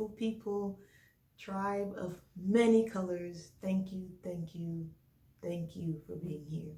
beautiful people, tribe of many colors. Thank you, thank you, thank you for being here.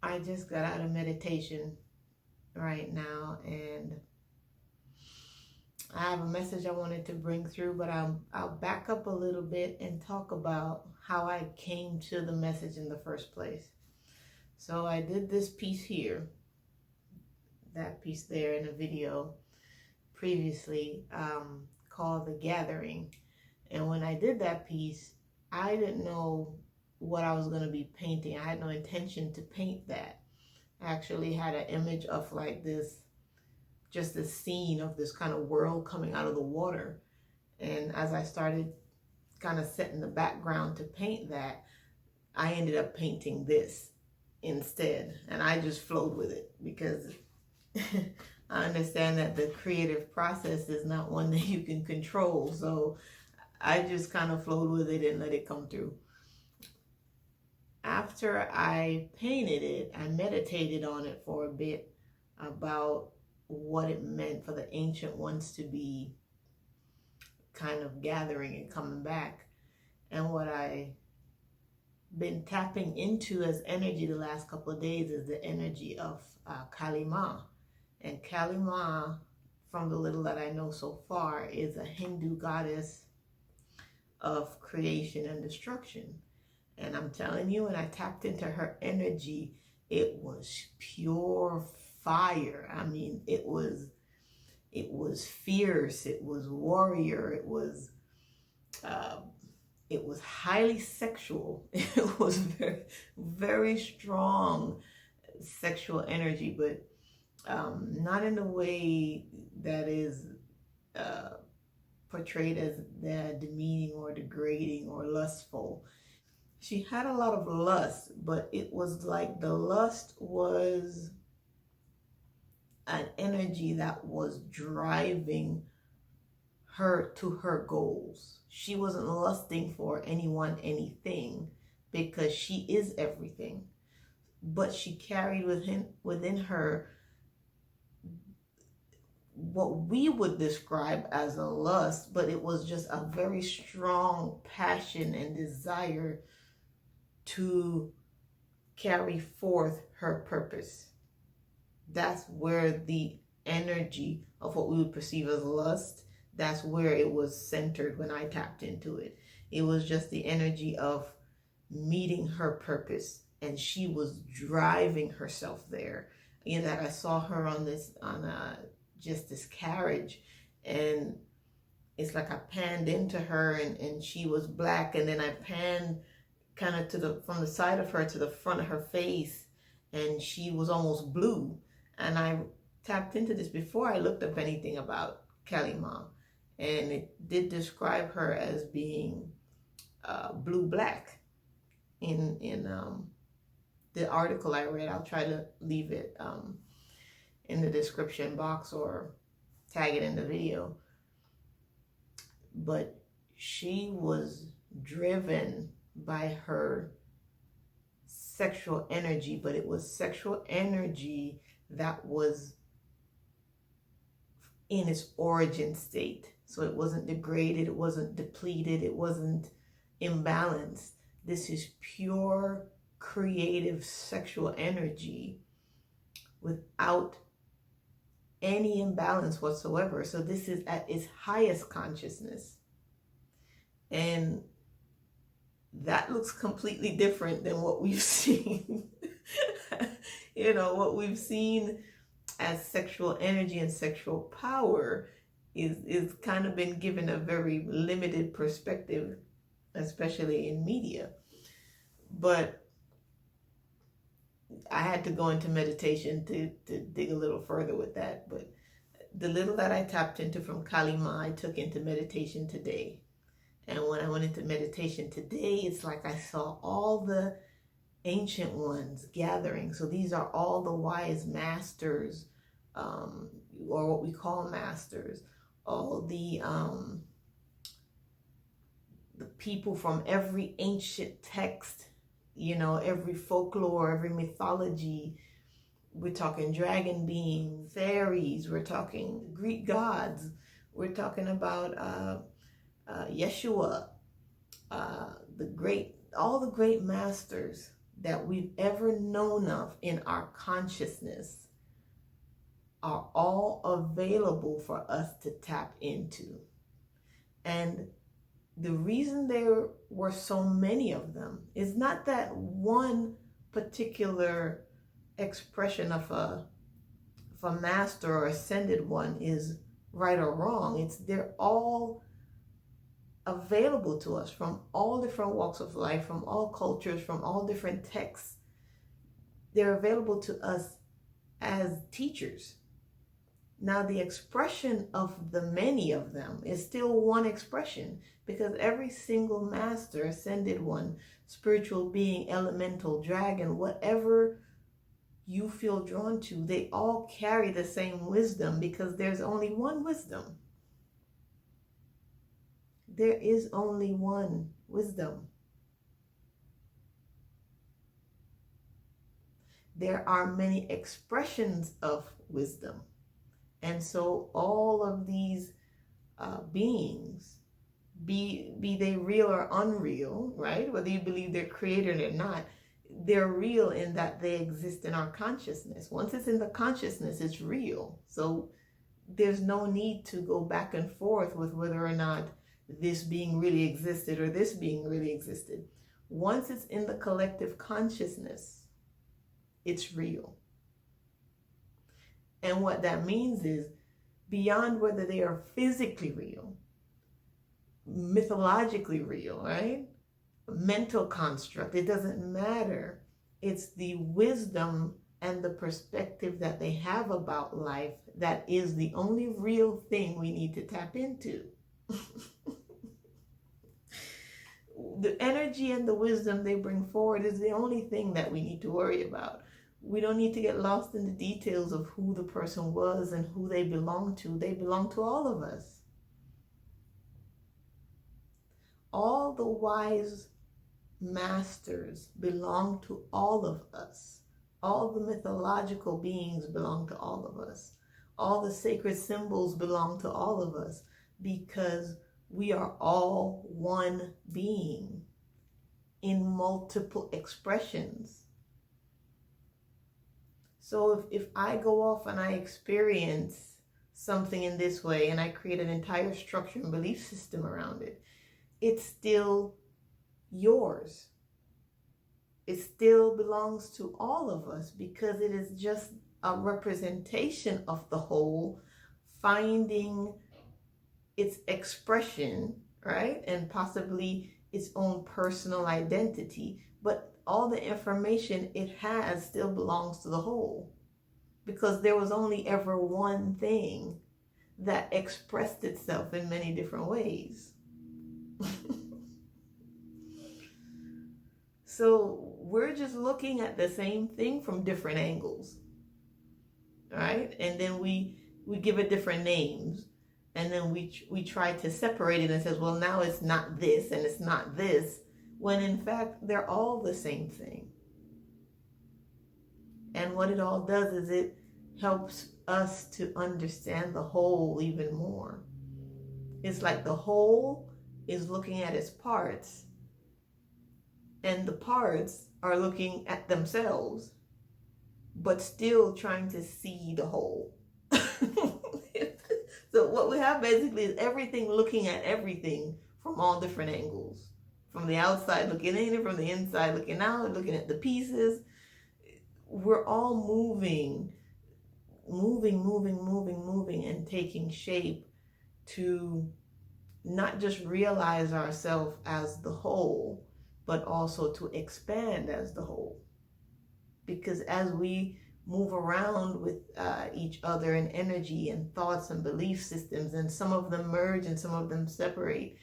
I just got out of meditation right now, and I have a message I wanted to bring through, but I'll back up a little bit and talk about how I came to the message in the first place. So I did this piece here, that piece there in the video previously, called The Gathering. And when I did that piece, I didn't know what I was going to be painting. I had no intention to paint that. I actually had an image of like this, just this scene of this kind of world coming out of the water. And as I started kind of setting the background to paint that, I ended up painting this instead. And I just flowed with it because I understand that the creative process is not one that you can control. So I just kind of flowed with it and let it come through. After I painted it, I meditated on it for a bit about what it meant for the ancient ones to be kind of gathering and coming back. And what I been tapping into as energy the last couple of days is the energy of Kali Ma. And Kali Ma, from the little that I know so far, is a Hindu goddess of creation and destruction. And I'm telling you, when I tapped into her energy, it was pure fire. I mean, it was fierce, it was warrior, it was highly sexual. It was very, very strong sexual energy, but not in a way that is portrayed as demeaning or degrading or lustful. She had a lot of lust, but it was like the lust was an energy that was driving her to her goals. She wasn't lusting for anyone, anything, because she is everything. But she carried within her what we would describe as a lust, but it was just a very strong passion and desire to carry forth her purpose. That's where the energy of what we would perceive as lust, that's where it was centered when I tapped into it. It was just the energy of meeting her purpose, and she was driving herself there. You know, that I saw her on just this carriage, and it's like I panned into her, and she was black, and then I panned kind of from the side of her to the front of her face, and she was almost blue. And I tapped into this before I looked up anything about Kali Ma, and it did describe her as being blue-black in the article I read. I'll try to leave it in the description box or tag it in the video. But she was driven by her sexual energy, but it was sexual energy that was in its origin state. So it wasn't degraded, it wasn't depleted, it wasn't imbalanced. This is pure creative sexual energy without any imbalance whatsoever. So this is at its highest consciousness. And that looks completely different than what we've seen. You know, what we've seen as sexual energy and sexual power is kind of been given a very limited perspective, especially in media. But I had to go into meditation to dig a little further with that. But the little that I tapped into from Kali Ma, I took into meditation today. And when I went into meditation today, it's like I saw all the ancient ones gathering. So these are all the wise masters, or what we call masters, all the people from every ancient text, you know, every folklore, every mythology, We're talking dragon beings, fairies, we're talking Greek gods, we're talking about Yeshua, all the great masters that we've ever known of in our consciousness are all available for us to tap into. And the reason there were so many of them is not that one particular expression of a master or ascended one is right or wrong. It's they're all available to us from all different walks of life, from all cultures, from all different texts. They're available to us as teachers. Now, the expression of the many of them is still one expression, because every single master, ascended one, spiritual being, elemental, dragon, whatever you feel drawn to, they all carry the same wisdom, because there's only one wisdom. There is only one wisdom. There are many expressions of wisdom. And so all of these beings, be they real or unreal, right? Whether you believe they're created or not, they're real in that they exist in our consciousness. Once it's in the consciousness, it's real. So there's no need to go back and forth with whether or not this being really existed or this being really existed. Once it's in the collective consciousness, it's real. And what that means is, beyond whether they are physically real, mythologically real, right? Mental construct, it doesn't matter. It's the wisdom and the perspective that they have about life that is the only real thing we need to tap into. The energy and the wisdom they bring forward is the only thing that we need to worry about. We don't need to get lost in the details of who the person was and who they belong to. They belong to all of us. All the wise masters belong to all of us. All the mythological beings belong to all of us. All the sacred symbols belong to all of us, because we are all one being in multiple expressions. So if I go off and I experience something in this way and I create an entire structure and belief system around it, it's still yours. It still belongs to all of us, because it is just a representation of the whole finding its expression, right? And possibly its own personal identity. But all the information it has still belongs to the whole, because there was only ever one thing that expressed itself in many different ways. So we're just looking at the same thing from different angles, right? And then we give it different names, and then we try to separate it and says, well, now it's not this and it's not this, when in fact they're all the same thing. And what it all does is it helps us to understand the whole even more. It's like the whole is looking at its parts, and the parts are looking at themselves, but still trying to see the whole. So what we have basically is everything looking at everything from all different angles. From the outside looking in, from the inside looking out, looking at the pieces. We're all moving, and taking shape to not just realize ourselves as the whole, but also to expand as the whole. Because as we move around with each other in energy and thoughts and belief systems, and some of them merge and some of them separate,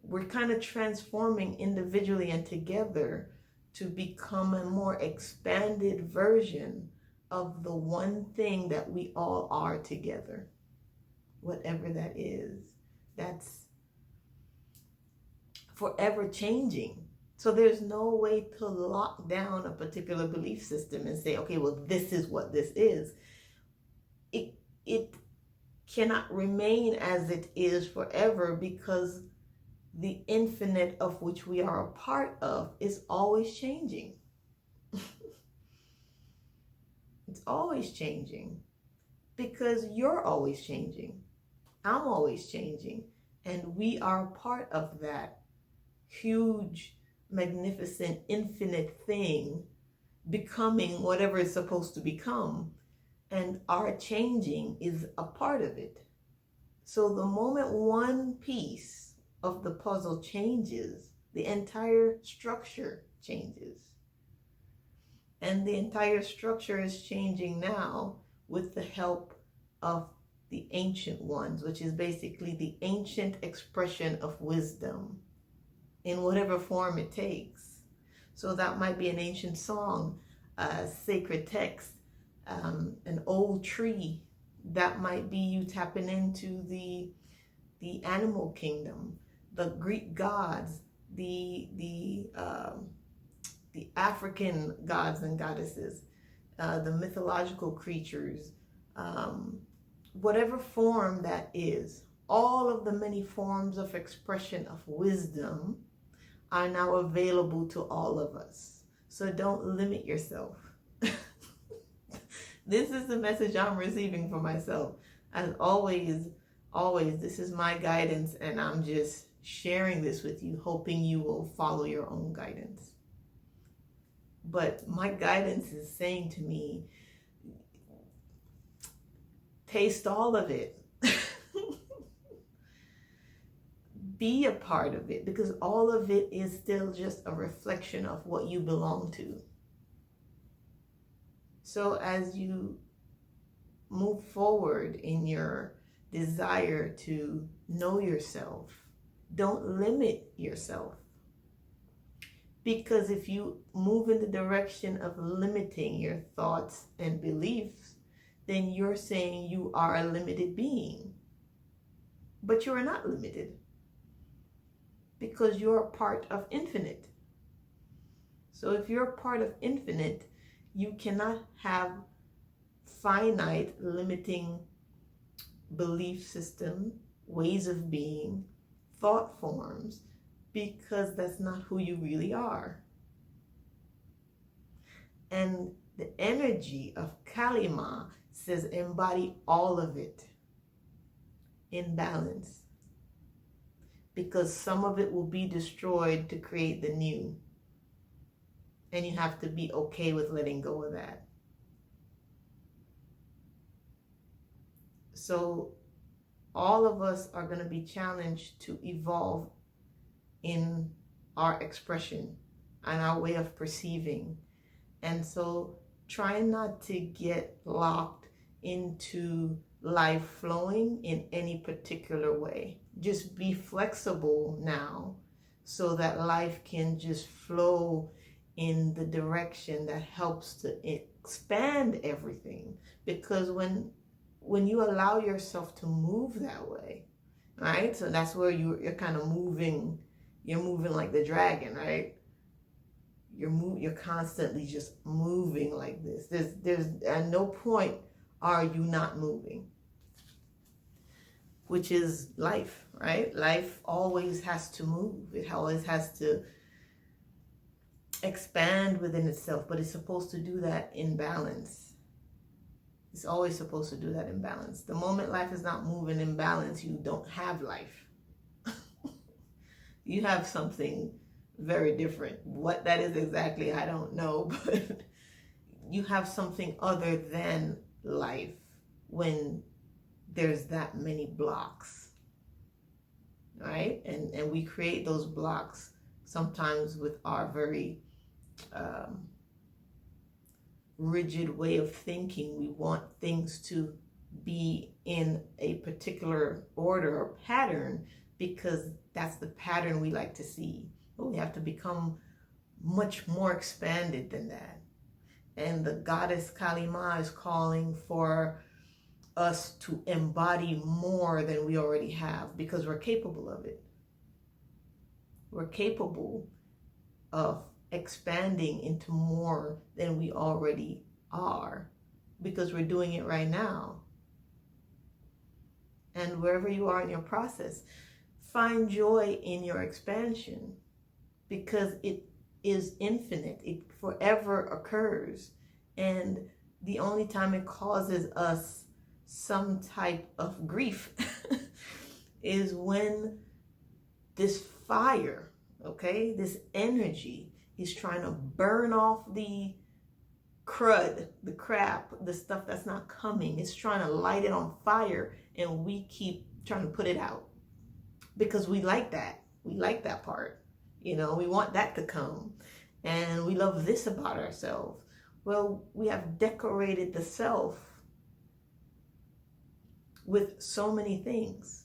we're kind of transforming individually and together to become a more expanded version of the one thing that we all are together. Whatever that is, that's forever changing. So there's no way to lock down a particular belief system and say, okay, well, this is what this is. It cannot remain as it is forever, because the infinite of which we are a part of is always changing. It's always changing, because you're always changing. I'm always changing. And we are a part of that huge, magnificent, infinite thing becoming whatever it's supposed to become. And our changing is a part of it. So the moment one piece of the puzzle changes, the entire structure changes. And the entire structure is changing now with the help of the ancient ones, which is basically the ancient expression of wisdom in whatever form it takes. So that might be an ancient song, a sacred text, an old tree. That might be you tapping into the animal kingdom, the Greek gods, the African gods and goddesses, the mythological creatures, whatever form that is. All of the many forms of expression of wisdom are now available to all of us. So don't limit yourself. This is the message I'm receiving for myself. As always, this is my guidance, and I'm just sharing this with you, hoping you will follow your own guidance. But my guidance is saying to me, taste all of it. Be a part of it, because all of it is still just a reflection of what you belong to. So as you move forward in your desire to know yourself, don't limit yourself. Because if you move in the direction of limiting your thoughts and beliefs, then you're saying you are a limited being. But you are not limited, because you're a part of infinite. So if you're a part of infinite, you cannot have finite, limiting belief system, ways of being, thought forms, because that's not who you really are. And the energy of Kalima says embody all of it in balance, because some of it will be destroyed to create the new. And you have to be okay with letting go of that. So all of us are going to be challenged to evolve in our expression and our way of perceiving. And so try not to get locked into life flowing in any particular way. Just be flexible now, so that life can just flow in the direction that helps to expand everything. Because when you allow yourself to move that way, right? So that's where you're kind of moving. You're moving like the dragon, right? You're constantly just moving like this. There's at no point are you not moving, which is life, right? Life always has to move. It always has to expand within itself, but it's supposed to do that in balance. It's always supposed to do that in balance. The moment life is not moving in balance, you don't have life. You have something very different. What that is exactly, I don't know, but you have something other than life when there's that many blocks, right? And we create those blocks sometimes with our very rigid way of thinking. We want things to be in a particular order or pattern because that's the pattern we like to see. But we have to become much more expanded than that. And the goddess Kalima is calling for us to embody more than we already have, because we're capable of it. We're capable of expanding into more than we already are, because we're doing it right now. And wherever you are in your process, find joy in your expansion, because it is infinite. It forever occurs. And the only time it causes us some type of grief is when this fire, okay, this energy is trying to burn off the crud, the crap, the stuff that's not coming. It's trying to light it on fire, and we keep trying to put it out because we like that. We like that part. You know, we want that to come, and we love this about ourselves. Well, we have decorated the self with so many things,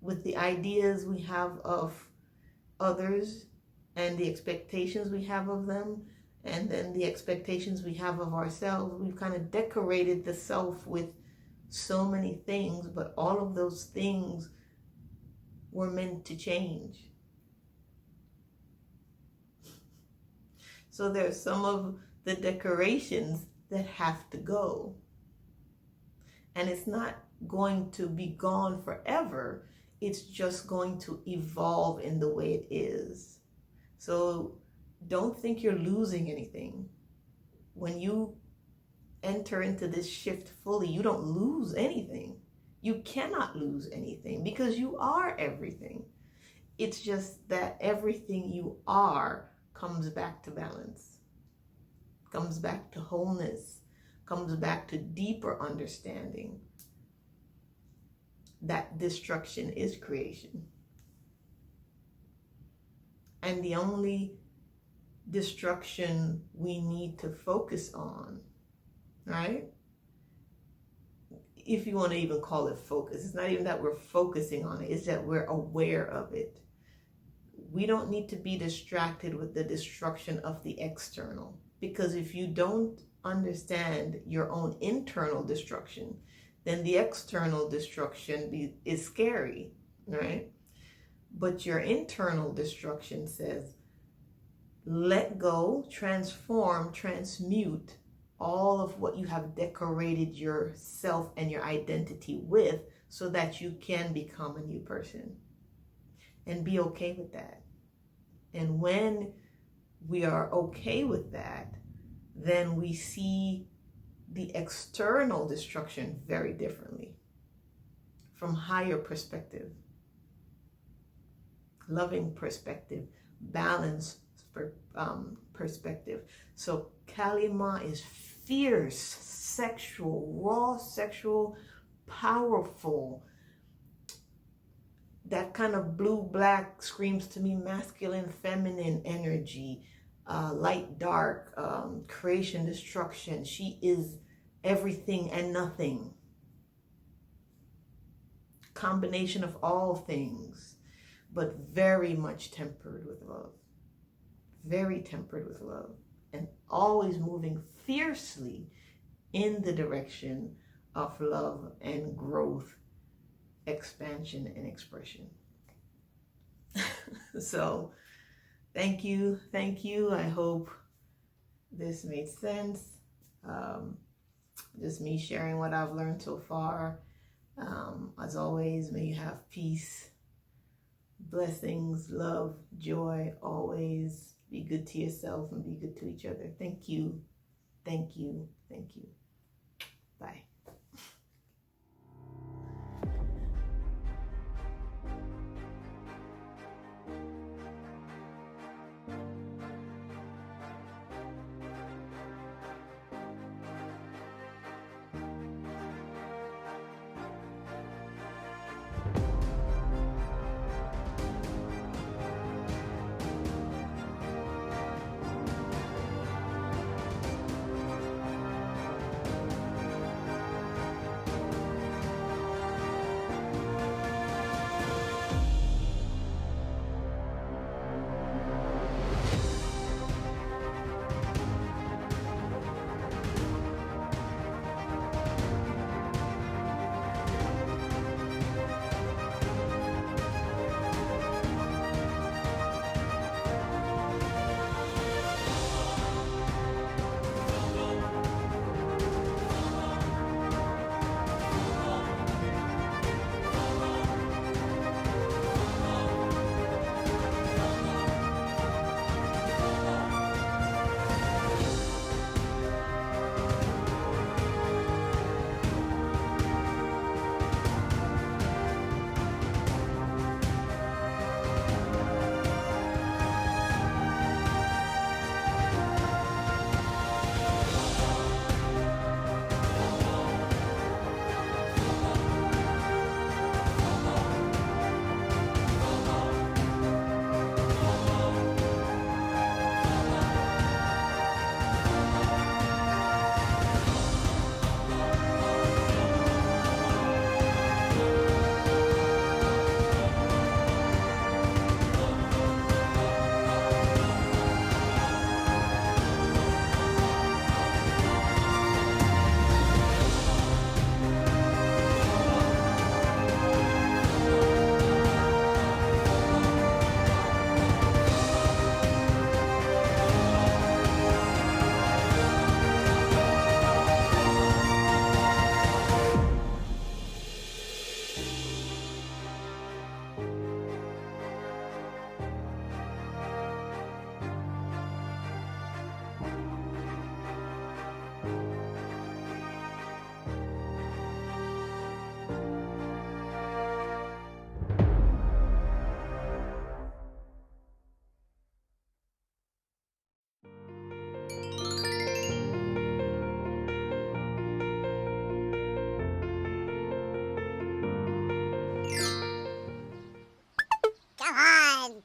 with the ideas we have of others and the expectations we have of them, and then the expectations we have of ourselves. We've kind of decorated the self with so many things, but all of those things were meant to change. So there's some of the decorations that have to go. And it's not going to be gone forever. It's just going to evolve in the way it is. So don't think you're losing anything. When you enter into this shift fully, you don't lose anything. You cannot lose anything because you are everything. It's just that everything you are comes back to balance, comes back to wholeness, comes back to deeper understanding that destruction is creation. And the only destruction we need to focus on, right? If you want to even call it focus, it's not even that we're focusing on it, it's that we're aware of it. We don't need to be distracted with the destruction of the external, because if you don't understand your own internal destruction, then the external destruction is scary, right? But your internal destruction says, let go, transform, transmute all of what you have decorated yourself and your identity with, so that you can become a new person, and be okay with that. And when we are okay with that, then we see the external destruction very differently, from higher perspective, loving perspective, balanced perspective. So Kalima is fierce, sexual, raw, sexual, powerful. That kind of blue-black screams to me masculine, feminine energy, light, dark, creation, destruction. She is everything and nothing. Combination of all things, but very much tempered with love. Very tempered with love. And always moving fiercely in the direction of love and growth, expansion and expression. So thank you. I hope this made sense. Just me sharing what I've learned so far. As always, may you have peace, blessings, love, joy, always. Be good to yourself and be good to each other. Thank you. Bye. on.